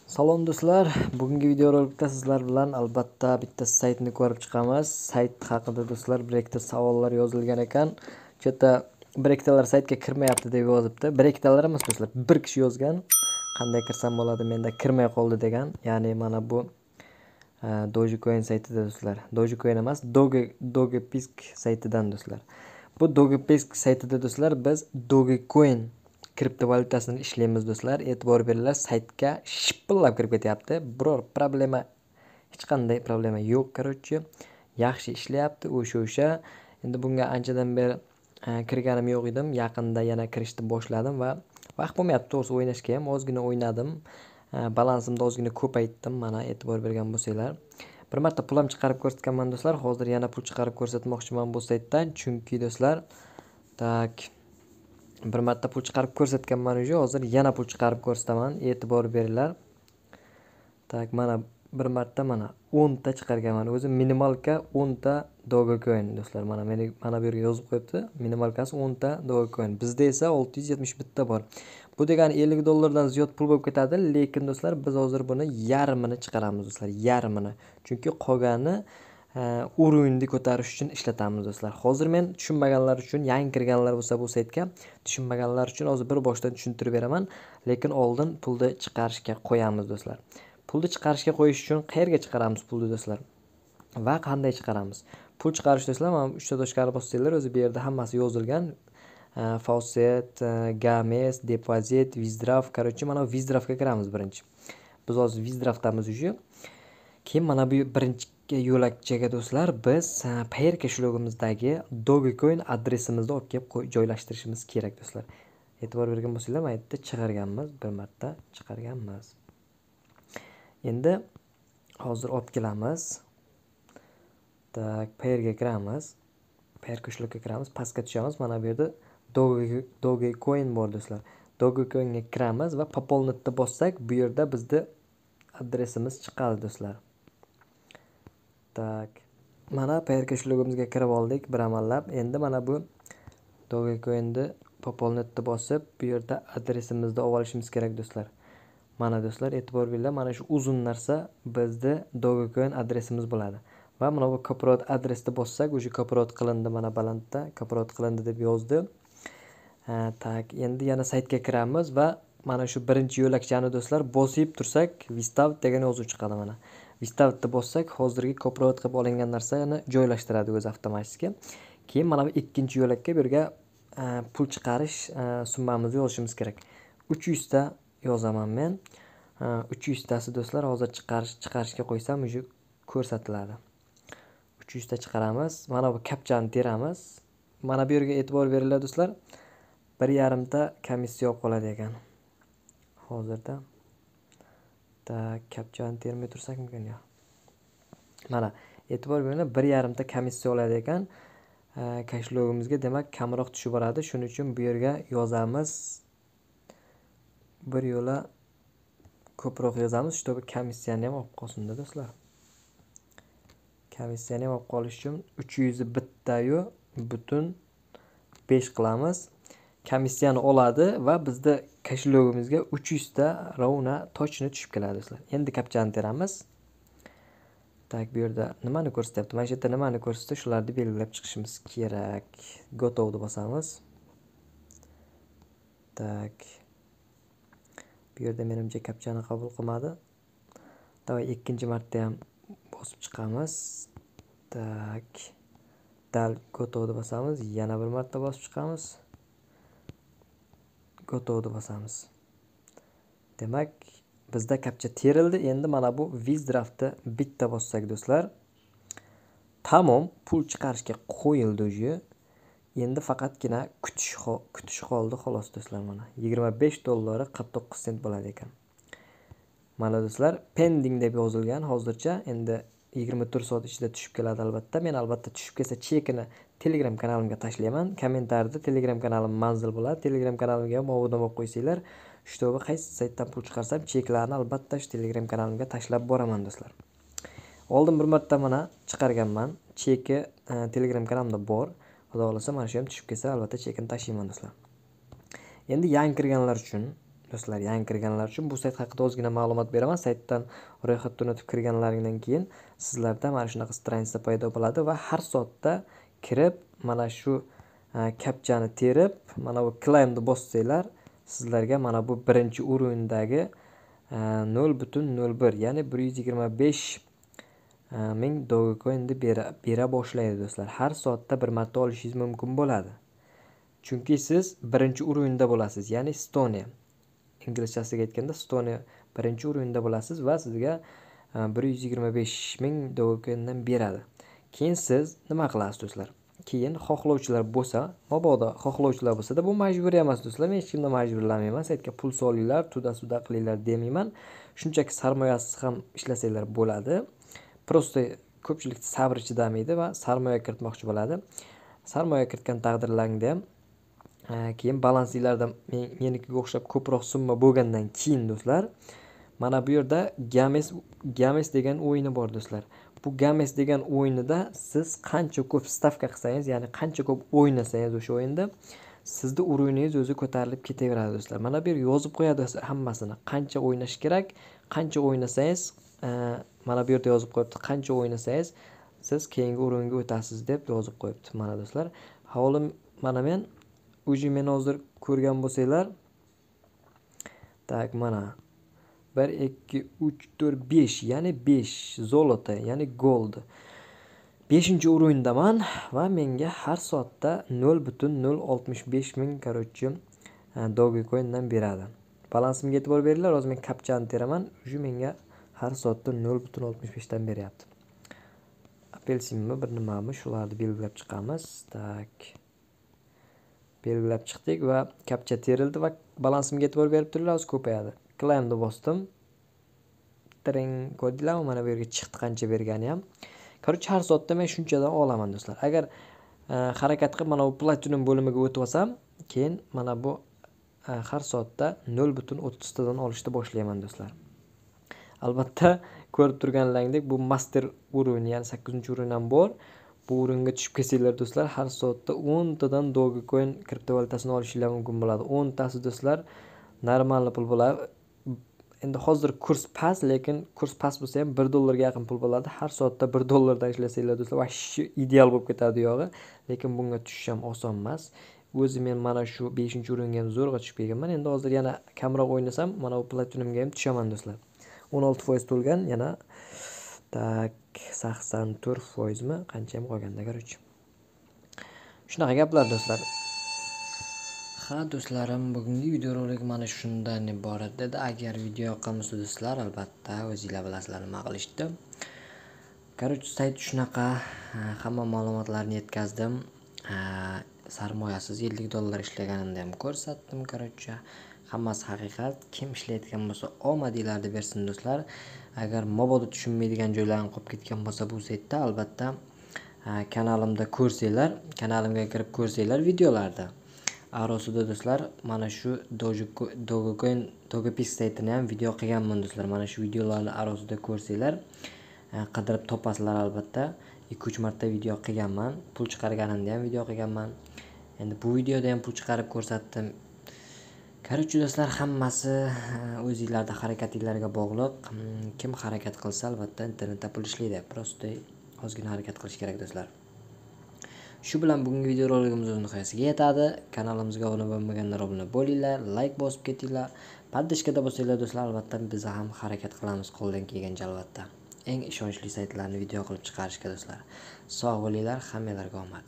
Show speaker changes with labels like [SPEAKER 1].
[SPEAKER 1] Salom do'stlar, bugungi videorolikda sizlar bilan albatta bitta saytni ko'rib chiqamiz. Sayt haqida do'stlar bir ikkita savollar yozilgan ekan. Chetda bir ikkitalar saytga kirmayapti deb yozibdi. Bir ikkitalar emas do'stlar, bir kishi yozgan. Qanday kirsam bo'ladi, menda kirmay qoldi degan. Ya'ni mana bu Dogecoin saytida do'stlar. Dogecoin emas, Dogepisk saytidan do'stlar. Bu Dogepisk saytida do'stlar biz Dogecoin kriptovalyutasini ishlaymiz do'stlar. E'tibor beringlar, saytga shipillab kirib ketyapti. Biror problema, hech qanday problema yo'q. Короче, yaxshi ishlayapti o'sha. Endi bunga anchadan beri kirganim yo'q edim. Yaqinda yana kirishni boshladim va vaqt bo'lmayapti to'g'risi o'ynashga ham. Ozgina o'ynadim. Balansimni ozgina ko'paytdim. Mana e'tibor bergan bo'lsanglar. Bir marta pul ham chiqarib ko'rsatganman do'stlar. Hozir yana pul chiqarib ko'rsatmoqchiman bu saytdan. Chunki do'stlar, bir marta pul chiqarib ko'rsatganman уже, hozir yana pul chiqarib ko'rsataman. E'tibor beringlar. Mana bir marta mana 10 ta chiqarganman. O'zi minimalka 10 ta Dogecoin do'stlar. Mana bu yerga yozib qo'yibdi. Minimalkasi 10 ta Dogecoin. Bizda esa 671 ta bor. Bu degani $50 dan ziyod pul bo'lib ketadi, lekin do'stlar biz hozir buni yarmini chiqaramiz do'stlar, yarmini. Chunki qolgani urinni ko'tarish uchun ishlatamiz do'stlar. Hozir men tushunmaganlar uchun, yangi kirganlar bo'lsa bu saytga, tushunmaganlar uchun hozir bir boshdan tushuntirib beraman, lekin oldin pulni chiqarishga qo'yamiz do'stlar. Pulni chiqarishga qo'yish uchun qayerga chiqaramiz pulni do'stlar? Va qanday chiqaramiz? Pul chiqarish do'stlar, mana 3 ta doshkani bossanglar, o'zi bu yerda hammasi yozilgan. Faucet, Games, Deposit, Withdraw. Короче, mana Withdrawga kiramiz birinchi. Biz hozir Withdrawdamiz уже. Keyin mana bu birinchi yo'lakchaga do'stlar biz Payer kошелегimizdagi Dogecoin adresimizni olib kelib joylashtirishimiz kerak do'stlar. E'tibor bergan bo'lsanglar, mana yerda chiqarganmiz, bir marta chiqarganmiz. Endi hozir olib kelamiz. Payerga kiramiz. Payer kошелегga kiramiz, pastga tushamiz. Mana bu yerda Dogecoin bor do'stlar. Dogecoinga kiramiz va пополнitni bossak, bu yerda bizning adresimiz chiqadi do'stlar. Mana Payer kошелегimizga kirib oldik bir amallab. Endi mana bu Dogecoinni пополнitni bosib, bu yerda adresimizni olishimiz kerak do'stlar. Mana do'stlar, e'tibor beringlar, mana shu uzun narsa bizning Dogecoin adresimiz bo'ladi. Va mana bu ko'proq adresni bossak, o'sha ko'proq qilindi, mana balandda ko'proq qilindi deb yozdi. Endi yana saytga kiramiz va mana shu birinchi yo'lakchani do'stlar bosib tursak, Withdraw degan yozuv chiqadi mana. Withdrawni bossak, hozirgi ko'proq qilib olingan narsani joylashtiradi o'zi avtomatik. Keyin mana bu ikkinchi yo'lakka bu yerga pul chiqarish summamizni yozishimiz kerak. 300 ta yozaman men. 300 tasi do'stlar hozir chiqarishga qo'ysam уже ko'rsatiladi. 300 ta chiqaramiz. Mana bu kapchani teramiz. Mana bu yerga e'tibor beringlar do'stlar. 1,5 ta komissiya olib qoladi ekan. Hozirda kapchani termay tursak mumkin yo. Mana e'tibor beringlar, 1,5 ta komissiya oladi ekan. Kошелегimizga demak kamroq tushib boradi. Shuning uchun bu yerga yozamiz. Bir yo'la ko'proq yozamiz, чтобы komissiyani ham olib qolsin do'stlar. Komissiyani ham olib qolish uchun 300 bittayu butun 5 qilamiz. Komissiyani oladi va bizda kошелегimizga 300 ta rovna tochni tushib keladi do'stlar. Endi kapchani teramiz. Bu yerda nimani ko'rsatyapti? Mana shu yerda nimani ko'rsatsa, shularni belgilab chiqishimiz kerak. Gotovni bosamiz. Bu yerda menimcha kapchani qabul qilmadi. Davay ikkinchi marta ham bosib chiqamiz. Dal gotovni bosamiz, yana bir marta bosib chiqamiz. Gotovni bosamiz. Demak, bizda kapcha terildi. Endi mana bu Withdrawni bitta bossak do'stlar, tamom, pul chiqarishga qo'yildi уже. Endi faqatgina kutish qoldi xolos do'stlar. Mana $25 49 sent bo'ladi ekan. Mana do'stlar, pending deb yozilgan hozircha. Endi 24 soat ichida tushib keladi albatta. Men albatta tushib kelsa chekini Telegram kanalimga tashlayman. Kommentariyada Telegram kanalim manzil bo'ladi. Telegram kanalimga ham obuna bo'lib qo'ysanglar, чтобы qaysi saytdan pul chiqarsam, cheklarni albatta shu Telegram kanalimga tashlab boraman do'stlar. Oldin bir marta mana chiqarganman. Cheki Telegram kanalimda bor. Xudo xolasa mana shu ham tushib kelsa albatta chekini tashlayman do'stlar. Endi yangi kirganlar uchun do'stlar, yangi kirganlar uchun bu sayt haqida ozgina ma'lumot beraman. Saytdan ro'yxatdan o'tib kirganlaringdan keyin sizlarda mana shunaqa stransiya paydo bo'ladi va har soatda kirib mana shu kapchani terib, mana bu claimni bossanglar, sizlarga mana bu birinchi o'rindagi 0.01, ya'ni 125 ming Dogecoin'ni bera boshlaydi do'stlar. Har soatda bir marta olishingiz mumkin bo'ladi. Chunki siz birinchi o'rinda bo'lasiz, ya'ni Stone. Inglizchasiga aytganda Stone birinchi o'rinda bo'lasiz va sizga 125 ming Dogecoin'dan beradi. Keyin siz nima qilasiz do'stlar? Keyin xohlovchilar bo'lsa, mabodo xohlovchilar bo'lsa-da, bu majburiy emas do'stlar. Men hech kimni majburlamayman. Saytga pul solinglar, tuda qilinglar demayman. Shunchaki sarmoyasiz ham ishlasanglar bo'ladi. Prosta ko'pchilik sabr chidamaydi va sarmoya kiritmoqchi bo'ladi. Sarmoya kiritgan taqdirlaringda ham keyin balansinglarda menikiga o'xshab ko'proq summa bo'lgandan keyin do'stlar, mana bu yerda Games degan o'yini bor do'stlar. Bu Games degan o'yinida siz qancha ko'p stavka qilsangiz, ya'ni qancha ko'p o'ynasangiz o'sha o'yinda sizning uruningiz o'zi ko'tarilib ketaveradi do'stlar. Mana bu yer yozib qo'yadi hammasini. Qancha o'ynash kerak, qancha o'ynasangiz, mana bu yerda yozib qo'yibdi. Qancha o'ynasangiz siz keyingi o'ringa o'tasiz deb yozib qo'yibdi. Mana do'stlar, havolim mana men meni hozir ko'rgan bo'lsanglar, tak mana 1 2 3 4 5, ya'ni 5 zolota, ya'ni gold. 5-o'rindaman va menga har soatda 0.065 ming Dogecoin'dan beradi. Balansimga e'tibor beringlar, hozir men kapchani teraman, shu menga har soatda 0.65 dan beryapti. Apelsinmi, bir nimami, shularni belgilab chiqamiz. Tak. Belgilab chiqdik va kapcha terildi va balansimga e'tibor berib turinglar, hozir ko'payadi. Claimni bosdim. Tring ko'rdinglarmi? Mana bu yerga chiqdi qancha bergani ham. Korchi har soatda men shunchadan olaman do'stlar. Agar harakat qilib mana bu platinum bo'limiga o'tib olsam, keyin mana bu har soatda 0.30 dan olishni boshlayman do'stlar. Albatta ko'rib turganlaringdek bu master o'rini, ya'ni 8-o'rin ham bor. Bu o'ringa tushib kelsanglar do'stlar, har soatda 10 tadan Dogecoin kriptovalyutasini olishinglar mumkin bo'ladi. 10 tasi do'stlar normal pul bo'ladi. Endi hozir kurs past, lekin kurs past bo'lsa ham $1 ga yaqin pul bo'ladi. Har soatda $1 dan ishlasanglar do'stlar, vashshi ideal bo'lib ketadi yog'i. Lekin bunga tushish ham oson emas. O'zi men mana shu 5-o'ringa ham zo'rg'a tushib kelganman. Endi hozir yana kamroq o'ynasam, mana bu platinumga ham tushaman do'stlar. 16% to'lgan, yana tak 84% mi? Qancha ham qolganda korchi. Shunaqa gaplar do'stlar. Ha do'stlarim, bugungi videorolik mana shundan iborat edi. Agar video yoqqan bo'lsa do'stlar, albatta o'zingizlar bilasizlar nima qilishdi. Korchi sayt shunaqa, hamma ma'lumotlarni yetkazdim. Sarmoyasiz $50 ishlaganimda ham ko'rsatdim korchi. Hammasi haqiqat. Kim ishlayotgan bo'lsa omadinglar deb bersin do'stlar. Agar mabodo tushunmaydigan joylarim qolib ketgan bo'lsa bu saytda albatta kanalimda ko'rsanglar, kanalimga kirib ko'rsanglar videolarda. Arosida do'stlar, mana shu Dogecoin Dogepix saytini ham video qilganman do'stlar. Mana shu videolarni arosida ko'rsanglar, qidirib topasizlar albatta. 2-3 marta video qilganman, pul chiqarganimda ham video qilganman. Endi bu videoda ham pul chiqarib ko'rsatdim. Korchi do'stlar, hammasi o'zingizlarda harakatingizlarga bog'liq. Kim harakat qilsa albatta internetda pul ishlaydi. Prosta ozgina harakat qilish kerak do'stlar. Shu bilan bugungi videoroligimiz o'z nihoyasiga yetadi. Kanalimizga obuna bo'lmaganlar obuna bo'linglar, like bosib ketinglar. Poddeshkada bo'lsanglar do'stlar, albatta biz ham harakat qilamiz qo'ldan kelgancha albatta. Eng ishonchli saytlarni video qilib chiqarishga do'stlar. Sog' bo'linglar, hammalarga omad.